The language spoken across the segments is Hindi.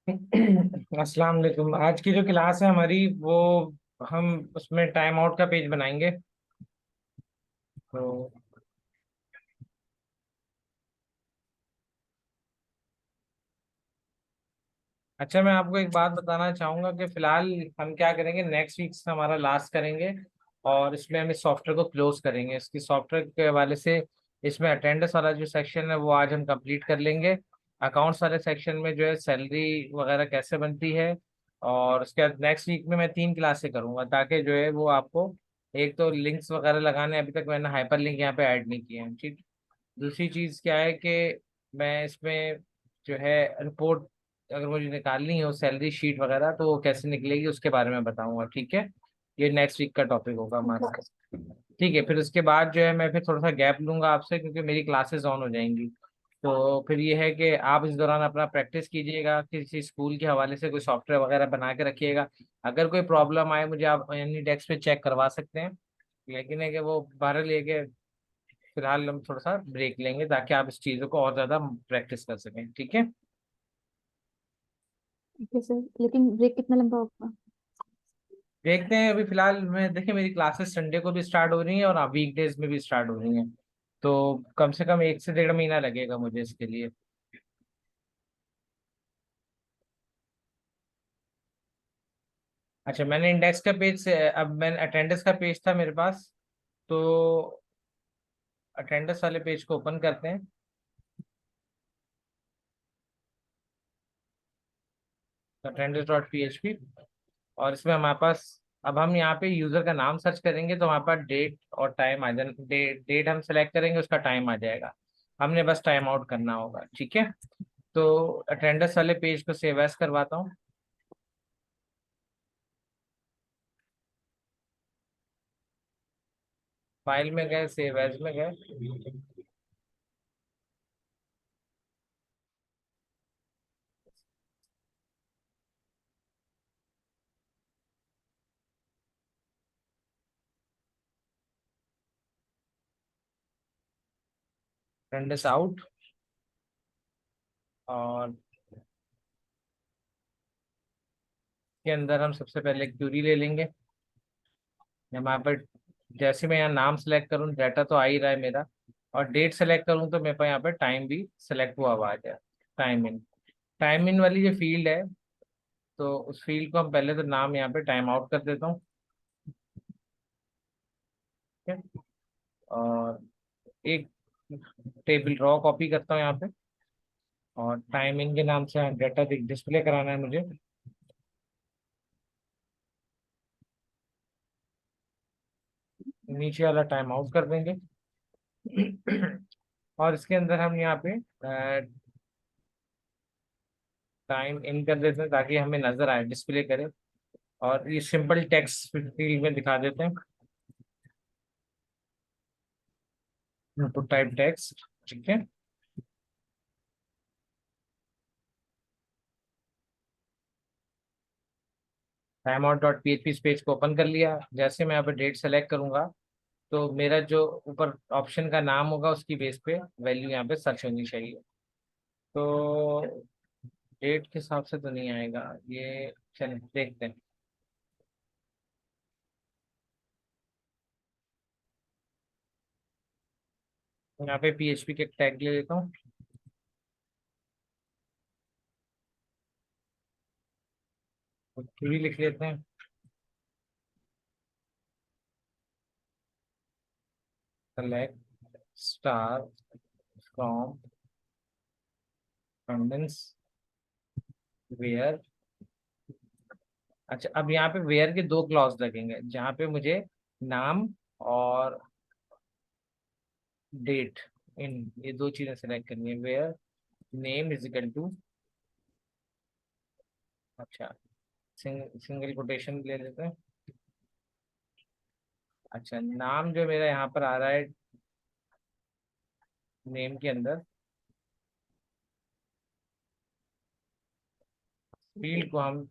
अस्सलाम वालेकुम। आज की जो क्लास है हमारी वो हम उसमें टाइम आउट का पेज बनाएंगे। तो अच्छा, मैं आपको एक बात बताना चाहूंगा कि फिलहाल हम क्या करेंगे, नेक्स्ट वीक से हमारा लास्ट करेंगे और इसमें हम इस सॉफ्टवेयर को क्लोज करेंगे। इसकी सॉफ्टवेयर के हवाले से इसमें अटेंडेंस वाला जो सेक्शन है वो आज हम कंप्लीट कर लेंगे। अकाउंट्स वाले सेक्शन में जो है सैलरी वगैरह कैसे बनती है, और उसके बाद नेक्स्ट वीक में मैं 3 क्लासें करूंगा ताकि जो है वो आपको एक तो लिंक्स वगैरह लगाने, अभी तक मैंने हाइपर लिंक यहाँ पे ऐड नहीं किए हैं। ठीक। दूसरी चीज़ क्या है कि मैं इसमें जो है रिपोर्ट अगर मुझे निकालनी हो, सैलरी शीट वगैरह, तो वो कैसे निकलेगी उसके बारे में बताऊंगा। ठीक है। ये नेक्स्ट वीक का टॉपिक होगा हमारा। ठीक है। फिर उसके बाद जो है मैं फिर थोड़ा सा गैप लूंगा आपसे क्योंकि मेरी क्लासेस ऑन हो जाएंगी। तो फिर ये है कि आप इस दौरान अपना प्रैक्टिस कीजिएगा, किसी स्कूल के हवाले से कोई सॉफ्टवेयर वगैरह बना के रखिएगा। अगर कोई प्रॉब्लम आए मुझे आप एनी डेस्क पे चेक करवा सकते हैं, लेकिन है कि वो बाहर लेके फिलहाल हम थोड़ा सा ब्रेक लेंगे ताकि आप इस चीज़ों को और ज़्यादा प्रैक्टिस कर सकें। ठीक है। ओके सर, लेकिन ब्रेक कितना लंबा होगा? देखते हैं। अभी फिलहाल मैं देखिए, मेरी क्लासेस संडे को भी स्टार्ट हो रही हैं और वीकडेज में भी स्टार्ट हो रही हैं। तो कम से कम 1 से 1.5 महीना लगेगा मुझे इसके लिए। अच्छा, मैंने इंडेक्स का पेज से अब मैंने अटेंडेंस का पेज था मेरे पास। तो अटेंडेंस वाले पेज को ओपन करते हैं। Attendance dot PHP। और इसमें हमारे पास, अब हम यहाँ पे यूजर का नाम सर्च करेंगे तो हमारे पास डेट और टाइम आ जाए। डेट हम सेलेक्ट करेंगे, उसका टाइम आ जाएगा। हमने बस टाइम आउट करना होगा। ठीक है। तो अटेंडेंस वाले पेज को सेव एज करवाता हूँ। फाइल में गए, सेव एज में गए। Attendance out. और के अंदर हम सबसे पहले क्यूरी ले लेंगे। यहाँ पर जैसे मैं यहाँ नाम सेलेक्ट करूँ, डाटा तो आ ही रहा है मेरा। और डेट सेलेक्ट करूँ तो मेरे पास यहाँ पर टाइम भी सेलेक्ट हुआ हुआ आ जाए। Time in. टाइम इन वाली जो फील्ड है, तो उस फील्ड को हम पहले तो नाम यहाँ पे टाइम आउट कर देता हूँ। ठीक है। और एक टेबल रॉ कॉपी करता हूँ यहाँ पे। और टाइम इन के नाम से डाटा डिस्प्ले कराना है मुझे। नीचे वाला टाइम आउट कर देंगे। और इसके अंदर हम यहाँ पे टाइम इन कर देते हैं ताकि हमें नजर आए, डिस्प्ले करे। और ये सिंपल टेक्स्ट फील्ड में दिखा देते हैं। Input type text. ठीक है। टाइम आउट डॉट PHP इस पेज को ओपन कर लिया। जैसे मैं यहाँ पे डेट सेलेक्ट करूंगा तो मेरा जो ऊपर ऑप्शन का नाम होगा उसकी बेस पे वैल्यू यहाँ पे सर्च होनी चाहिए। तो डेट के हिसाब से तो नहीं आएगा ये। चलिए देखते हैं। यहाँ पे PHP के टैग ले लेता हूँ। क्वेरी लिख लेते हैं। Select star from attendance where. अच्छा, अब यहाँ पे वेयर के 2 क्लॉज लगेंगे जहाँ पे मुझे नाम और डेट, इन ये 2 चीजें सेलेक्ट करनी है। Where name is equal to, अच्छा, सिंगल कोटेशन ले लेते हैं। अच्छा, नाम जो मेरा यहाँ पर आ रहा है नेम के अंदर, फील्ड को हम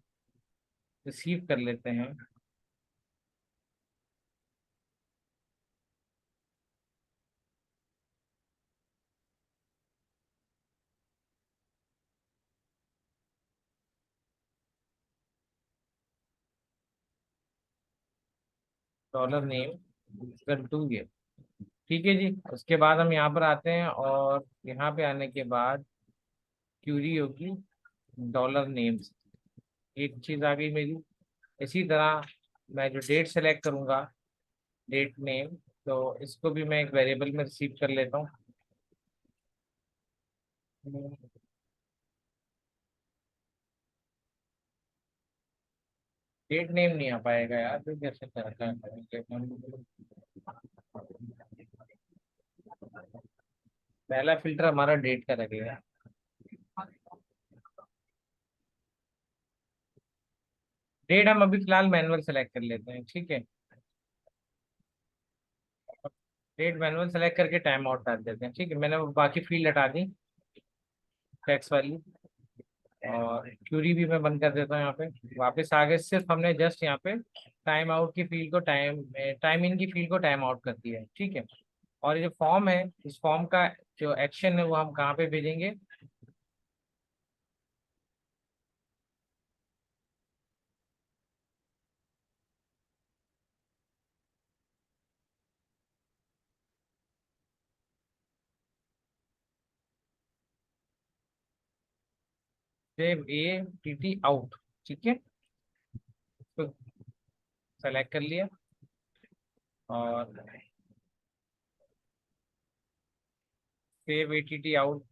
रिसीव कर लेते हैं। डॉलर नेम इक्वल टू ये। ठीक है जी। उसके बाद हम यहाँ पर आते हैं और यहाँ पे आने के बाद क्यूरी होगी डॉलर नेम्स। एक चीज आ गई मेरी। इसी तरह मैं जो डेट सेलेक्ट करूंगा, डेट नेम, तो इसको भी मैं एक वेरिएबल में रिसीव कर लेता हूँ। डेट नेम नहीं आ पाएगा यार, तो कैसे करता है। पहला फिल्टर हमारा डेट का लगेगा। डेट हम अभी फिलहाल मैनुअल सेलेक्ट कर लेते हैं, ठीक है। डेट मैनुअल सेलेक्ट करके टाइम आउट कर देते हैं, ठीक है। मैंने वो बाकी फील्ड हटा दी, टैक्स वाली। और क्यूरी भी मैं बंद कर देता हूँ यहाँ पे। वापस आगे सिर्फ हमने जस्ट यहाँ पे टाइम आउट की फील्ड को टाइम इन की फील्ड को टाइम आउट कर दिया है, ठीक है। और ये जो फॉर्म है, इस फॉर्म का जो एक्शन है वो हम कहाँ पे भेजेंगे? Save A T T out, ठीक है। तो सेलेक्ट कर लिया। और save A T T out,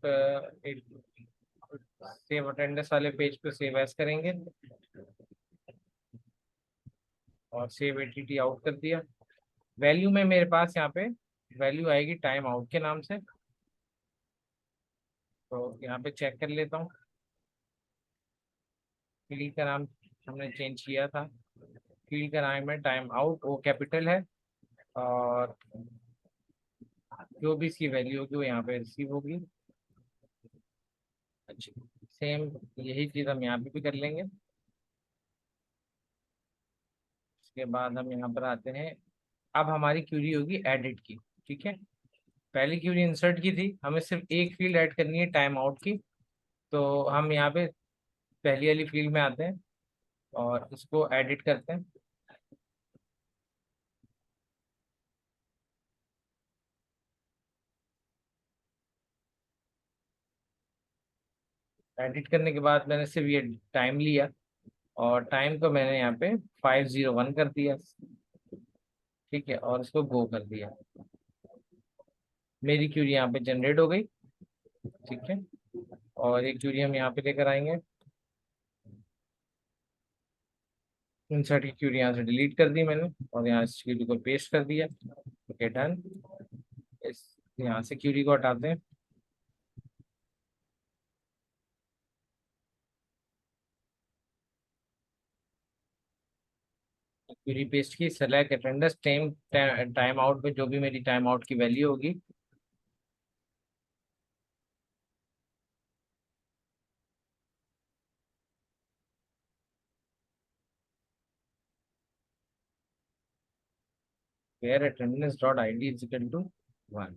save attendance वाले पेज पे सेव एज करेंगे और save A T T out कर दिया। वैल्यू में मेरे पास यहाँ पे वैल्यू आएगी टाइम आउट के नाम से। तो यहाँ पे चेक कर लेता हूँ। फील्ड का नाम हमने चेंज किया था। फील्ड का नाम है टाइम आउट, वो कैपिटल है। और जो भी इसकी वैल्यू होगी वो यहाँ पे रिसीव होगी। अच्छा, सेम यही चीज़ हम यहाँ पे भी कर लेंगे। उसके बाद हम यहाँ पर आते हैं। अब हमारी क्यूरी होगी एडिट की, ठीक है। पहली क्यूरी इंसर्ट की थी, हमें सिर्फ एक फील्ड ऐड करनी है टाइम आउट की। तो हम यहाँ पे पहली वाली फील्ड में आते हैं और इसको एडिट करते हैं। एडिट करने के बाद मैंने सिर्फ ये टाइम लिया और टाइम को मैंने यहाँ पे 501 कर दिया, ठीक है। और इसको गो कर दिया। मेरी क्यूरी यहाँ पे जनरेट हो गई, ठीक है। और एक क्यूरी हम यहाँ पे लेकर आएंगे। इंसर्ट की क्यूरी यहाँ से डिलीट कर दी मैंने और यहाँ इस क्यूरी को पेस्ट कर दिया। Okay, done. इस यहाँ से क्यूरी को हटाते हैं। क्यूरी पेस्ट की, select attendance time time out पे जो भी मेरी टाइम आउट की वैल्यू होगी। Where attendance dot I D is equal to 1।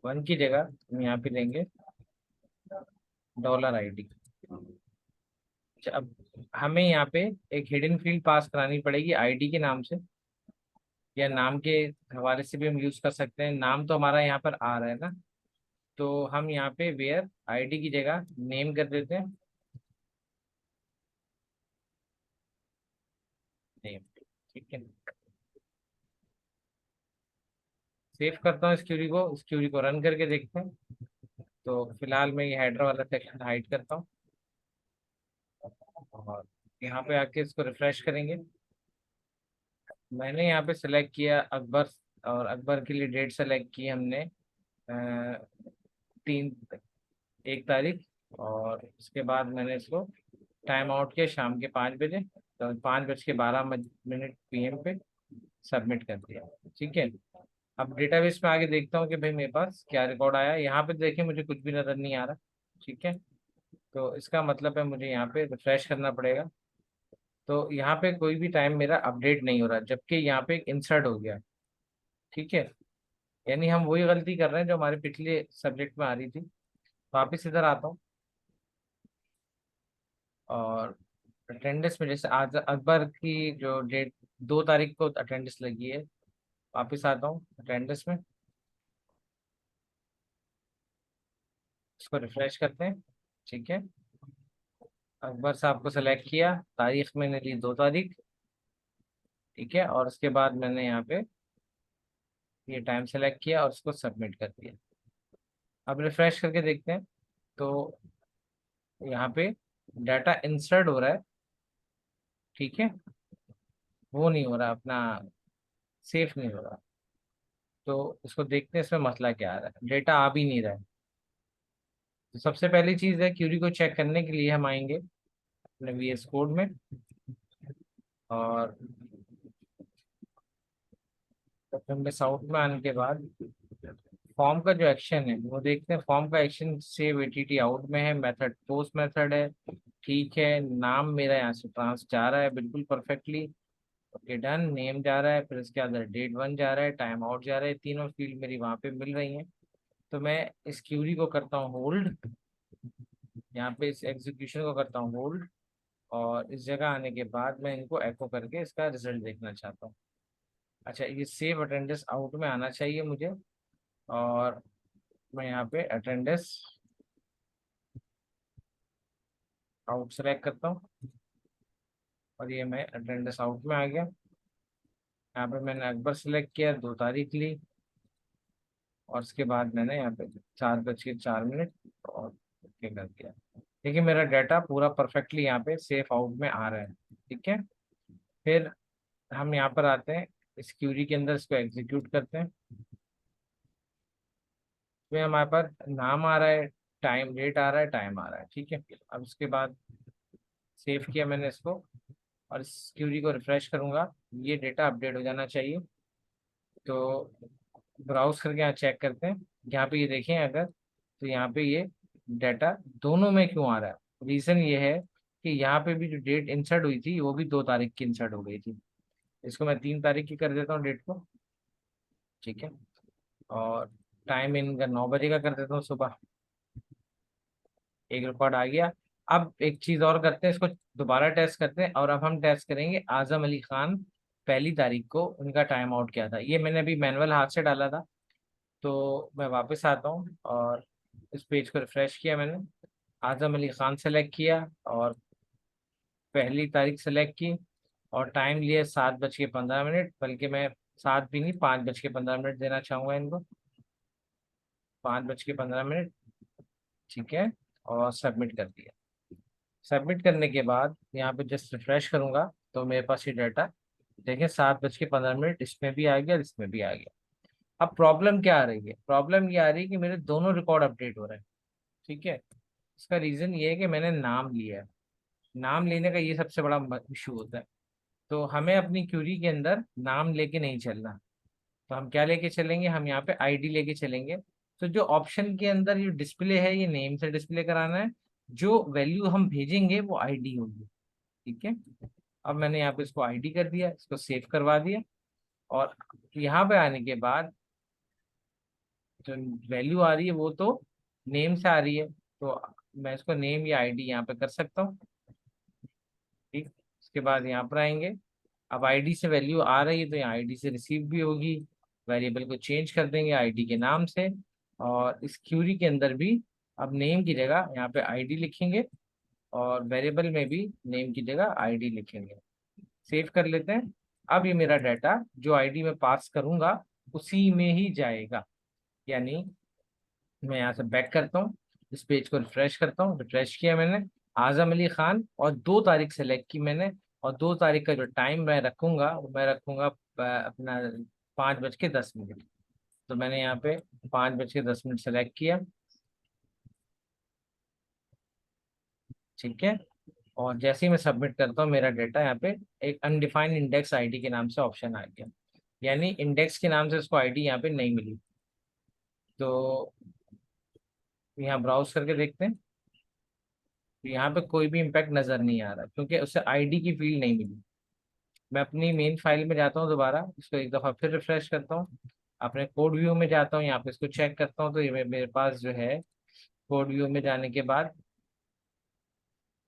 1 की जगह हम यहाँ पे लेंगे डॉलर आई डी। अब हमें यहाँ पे एक हिडन फील्ड पास करानी पड़ेगी आईडी के नाम से, या नाम के हवाले से भी हम यूज कर सकते हैं। नाम तो हमारा यहाँ पर आ रहा है ना, तो हम यहाँ पे वेयर आईडी की जगह नेम कर देते हैं, नेम, ठीक है। सेव करता हूँ इस क्यूरी को, इस क्यूरी को रन करके देखते हैं। तो फिलहाल मैं ये हेडर वाला सेक्शन हाइड करता हूँ और यहाँ पे आके इसको रिफ्रेश करेंगे। मैंने यहाँ पे सेलेक्ट किया अकबर, और अकबर के लिए डेट सेलेक्ट की हमने 1 तारीख। और उसके बाद मैंने इसको टाइम आउट किया शाम के 5 बजे, तो 5:12 PM पे सबमिट कर दिया, ठीक है। अब डेटाबेस में आगे देखता हूँ कि भाई मेरे पास क्या रिकॉर्ड आया। यहाँ पे देखिए मुझे कुछ भी नजर नहीं आ रहा, ठीक है। तो इसका मतलब है मुझे यहाँ पे रिफ्रेश करना पड़ेगा। तो यहाँ पे कोई भी टाइम मेरा अपडेट नहीं हो रहा, जबकि यहाँ पे इंसर्ट हो गया, ठीक है। यानी हम वही गलती कर रहे हैं जो हमारे पिछले सब्जेक्ट में आ रही थी। वापिस इधर आता हूँ और अटेंडेंस में जैसे आज अकबर की जो डेट 2 तारीख को अटेंडेंस लगी है। वापस आता हूँ अटेंडेंस में, इसको रिफ्रेश करते हैं। ठीक है, अकबर साहब को सेलेक्ट किया, तारीख मैंने ली 2 तारीख। ठीक है, और उसके बाद मैंने यहाँ पे ये टाइम सेलेक्ट किया और उसको सबमिट कर दिया। अब रिफ्रेश करके देखते हैं तो यहाँ पे डाटा इंसर्ट हो रहा है। ठीक है, वो नहीं हो रहा अपना, सेफ नहीं हो रहा। तो इसको देखते हैं इसमें मसला क्या आ रहा है, डेटा आ भी नहीं रहा है। तो सबसे पहली चीज़ है, क्यूरी को चेक करने के लिए हम आएंगे अपने VS कोड में, और में साउथ में आने के बाद फॉर्म का जो एक्शन है वो देखते हैं। फॉर्म का एक्शन सेव एटीटी आउट में है, मेथड पोस्ट मेथड है। ठीक है, नाम मेरा यहाँ से ट्रांस जा रहा है बिल्कुल परफेक्टली। ओके डन, नेम जा रहा है, फिर इसके अंदर डेट वन जा रहा है, टाइम आउट जा रहा है, तीनों फील्ड मेरी वहाँ पे मिल रही हैं। तो मैं इस क्यूरी को करता हूँ होल्ड, यहाँ पे इस एग्जीक्यूशन को करता हूँ होल्ड, और इस जगह आने के बाद मैं इनको एको करके इसका रिजल्ट देखना चाहता हूँ। अच्छा, ये सेव अटेंडेंस आउट में आना चाहिए मुझे, और मैं यहाँ पे अटेंडेंस आउट सेलेक्ट करता हूँ, और ये मैं अटेंडेंस आउट में आ गया। यहाँ पे मैंने अकबर सेलेक्ट किया, 2 तारीख ली, और उसके बाद मैंने यहाँ पे 4:04 और ओके कर दिया। देखिए मेरा डाटा पूरा परफेक्टली यहाँ पे सेफ आउट में आ रहा है। ठीक है, फिर हम यहाँ पर आते हैं, इस क्यूरी के अंदर इसको एग्जीक्यूट करते हैं। फिर हमारे पास नाम आ रहा है, टाइम डेट आ रहा है, टाइम आ रहा है। ठीक है, अब उसके बाद सेव किया मैंने इसको, और इस क्यूरी को रिफ्रेश करूंगा, ये डेटा अपडेट हो जाना चाहिए। तो ब्राउज करके यहाँ चेक करते हैं, यहाँ पे ये देखें अगर, तो यहाँ पे ये डाटा दोनों में क्यों आ रहा है। रीज़न ये है कि यहाँ पे भी जो डेट इंसर्ट हुई थी वो भी 2 तारीख की इंसर्ट हो गई थी। इसको मैं 3 तारीख की कर देता हूँ डेट को। ठीक है, और टाइम इनका 9 बजे का कर देता हूँ सुबह। एक रिकॉर्ड आ गया। अब एक चीज और करते हैं, इसको दोबारा टेस्ट करते हैं, और अब हम टेस्ट करेंगे आजम अली खान 1 तारीख को उनका टाइम आउट क्या था। ये मैंने अभी मैनुअल हाथ से डाला था। तो मैं वापस आता हूँ, और इस पेज को रिफ्रेश किया मैंने, आजम अली खान सेलेक्ट किया, और 1 तारीख सेलेक्ट की, और टाइम लिया 7:15, बल्कि मैं 7 भी नहीं, 5:15 देना चाहूंगा इनको, 5:15। ठीक है, और सबमिट कर दिया। सबमिट करने के बाद यहाँ पे जस्ट रिफ्रेश करूंगा तो मेरे पास ये डाटा देखें, 7:15 इसमें भी आ गया, इसमें भी आ गया। अब प्रॉब्लम क्या आ रही है, प्रॉब्लम ये आ रही है कि मेरे दोनों रिकॉर्ड अपडेट हो रहे हैं। ठीक है, इसका रीजन ये है कि मैंने नाम लिया है। नाम लेने का ये सबसे बड़ा इशू होता है। तो हमें अपनी क्यूरी के अंदर नाम लेके नहीं चलना। तो हम क्या लेके चलेंगे, हम यहाँ पे आईडी लेके चलेंगे। तो जो ऑप्शन के अंदर ये डिस्प्ले है, ये नेम से डिस्प्ले कराना है, जो वैल्यू हम भेजेंगे वो आईडी होगी। ठीक है, अब मैंने यहाँ पे इसको आईडी कर दिया, इसको सेव करवा दिया, और यहाँ पे आने के बाद जो वैल्यू आ रही है वो तो नेम से आ रही है। तो मैं इसको नेम या आईडी यहाँ पे कर सकता हूँ। ठीक, उसके बाद यहाँ पर आएंगे, अब आईडी से वैल्यू आ रही है तो यहाँ आईडी से रिसीव भी होगी। वेरिएबल को चेंज कर देंगे आईडी के नाम से, और इस क्यूरी के अंदर भी अब नेम की जगह यहाँ पे आईडी लिखेंगे, और वेरिएबल में भी नेम की जगह आईडी लिखेंगे। सेव कर लेते हैं। अब ये मेरा डाटा जो आईडी में पास करूंगा उसी में ही जाएगा। यानी मैं यहाँ से बैक करता हूँ, इस पेज को रिफ्रेश करता हूँ, रिफ्रेश किया मैंने, आजम अली खान और 2 तारीख सेलेक्ट की मैंने, और 2 तारीख का जो टाइम मैं रखूंगा वो मैं रखूंगा अपना 5:10। तो मैंने यहाँ पे 5:10 सेलेक्ट किया। ठीक है, और जैसे ही मैं सबमिट करता हूँ मेरा डेटा यहाँ पे एक अनडिफाइंड इंडेक्स आईडी के नाम से ऑप्शन आ गया। यानी इंडेक्स के नाम से उसको आईडी यहाँ पे नहीं मिली। तो यहाँ ब्राउज करके देखते हैं, तो यहाँ पे कोई भी इम्पैक्ट नजर नहीं आ रहा क्योंकि उसे आईडी की फील्ड नहीं मिली। मैं अपनी मेन फाइल में जाता हूँ, दोबारा इसको एक दफ़ा फिर रिफ्रेश करता हूँ, अपने कोड व्यू में जाता हूँ, यहाँ पे इसको चेक करता हूँ, तो ये मेरे पास जो है कोड व्यू में जाने के बाद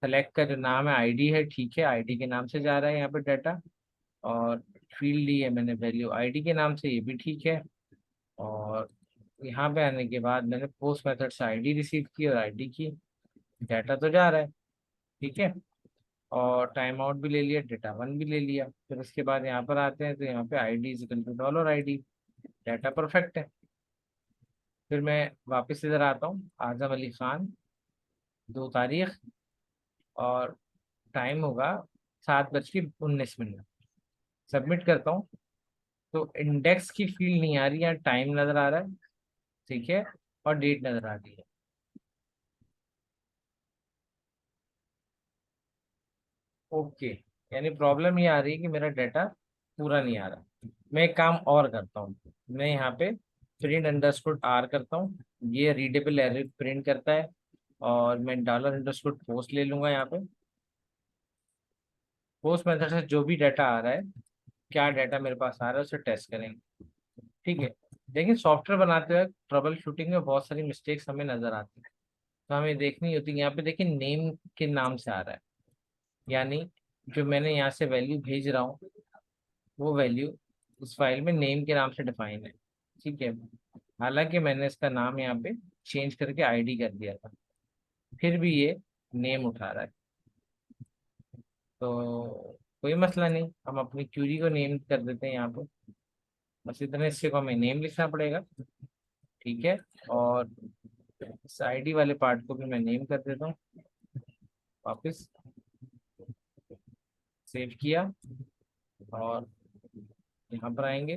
सेलेक्ट का जो नाम है आईडी है, ठीक है, आईडी के नाम से जा रहा है यहाँ पे डाटा। और फील्ड ली है मैंने वैल्यू आईडी के नाम से, ये भी ठीक है। और यहाँ पे आने के बाद मैंने पोस्ट मेथड से आईडी रिसीव की और आईडी की, डाटा तो जा रहा है, ठीक है। और टाइम आउट भी ले लिया, डेटा वन भी ले लिया। फिर उसके बाद यहाँ पर आते हैं तो यहाँ पे ID is equal to dollar ID, data perfect है। फिर मैं वापस इधर आता हूँ, आजम अली खान, 2 तारीख, और टाइम होगा 7:19। सबमिट करता हूँ तो इंडेक्स की फील्ड नहीं आ रही है, टाइम नजर आ रहा है, ठीक है, और डेट नजर आ रही है। ओके, यानी प्रॉब्लम ये आ रही है कि मेरा डाटा पूरा नहीं आ रहा। मैं एक काम और करता हूँ, मैं यहाँ पे प्रिंट अंडरस्कोर आर करता हूँ, ये रीडेबल एरर प्रिंट करता है। और मैं डॉलर अंडरस्कोर पोस्ट ले लूंगा यहाँ पे। पोस्ट मेथड से जो भी डाटा आ रहा है, क्या डाटा मेरे पास आ रहा है उसे टेस्ट करेंगे, ठीक है। देखिए सॉफ्टवेयर बनाते वक्त ट्रबल शूटिंग में बहुत सारी मिस्टेक्स हमें नजर आती है, तो हमें देखनी होती है। यहाँ पे देखिए नेम के नाम से आ रहा है, यानी जो मैंने यहाँ से वैल्यू भेज रहा हूँ वो वैल्यू इस फाइल में नेम के नाम से डिफाइन है, ठीक है। हालांकि मैंने इसका नाम यहाँ पे चेंज करके आईडी कर दिया था, फिर भी ये नेम उठा रहा है। तो कोई मसला नहीं, हम अपनी क्यूरी को नेम कर देते हैं यहाँ पे। बस इतने हिस्से को हमें नेम लिखना पड़ेगा, ठीक है। और इस आईडी वाले पार्ट को भी मैं नेम कर देता हूँ। वापस सेव किया और यहाँ पर आएंगे,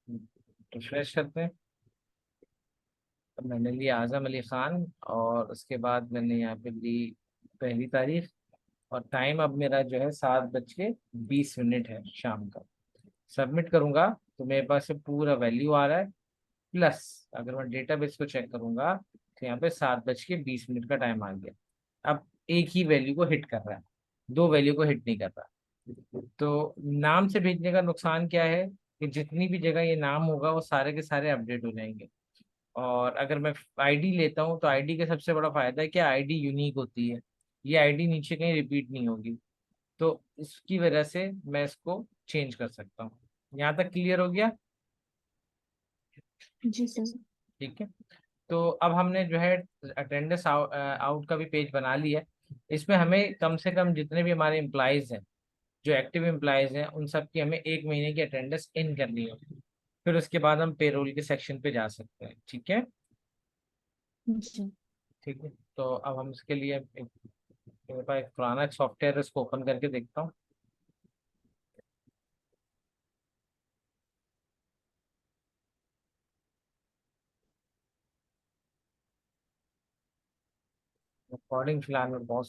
रिफ्रेश करते हैं। तो मैंने लिया आजम अली खान, और उसके बाद मैंने यहाँ पे ली 1 तारीख, और टाइम अब मेरा जो है 7:20 है शाम का। सबमिट करूंगा तो मेरे पास से पूरा वैल्यू आ रहा है, प्लस अगर मैं डेटाबेस को चेक करूंगा तो यहाँ पे 7:20 का टाइम आ गया। अब एक ही वैल्यू को हिट कर रहा है, दो वैल्यू को हिट नहीं कर रहा। तो नाम से भेजने का नुकसान क्या है कि जितनी भी जगह ये नाम होगा वो सारे के सारे अपडेट हो जाएंगे। और अगर मैं आईडी लेता हूँ तो आईडी का सबसे बड़ा फायदा है कि आईडी यूनिक होती है, ये आईडी नीचे कहीं रिपीट नहीं होगी। तो इसकी वजह से मैं इसको चेंज कर सकता हूँ। यहाँ तक क्लियर हो गया? जी सर। ठीक है। तो अब हमने जो है अटेंडेंस आउट का भी पेज बना लिया है। इसमें हमें कम से कम जितने भी हमारे एम्प्लॉयज हैं, जो एक्टिव एम्प्लॉयज हैं, उन सब की हमें 1 महीने की अटेंडेंस इन करनी होगी। फिर उसके बाद हम पेरोल के सेक्शन पे जा सकते हैं, ठीक है। जी। ठीक है, तो अब हम इसके लिए मेरे पास एक पुराना सॉफ्टवेयर है, इसको ओपन करके देखता हूँ। रिकॉर्डिंग फिलहाल में बहुत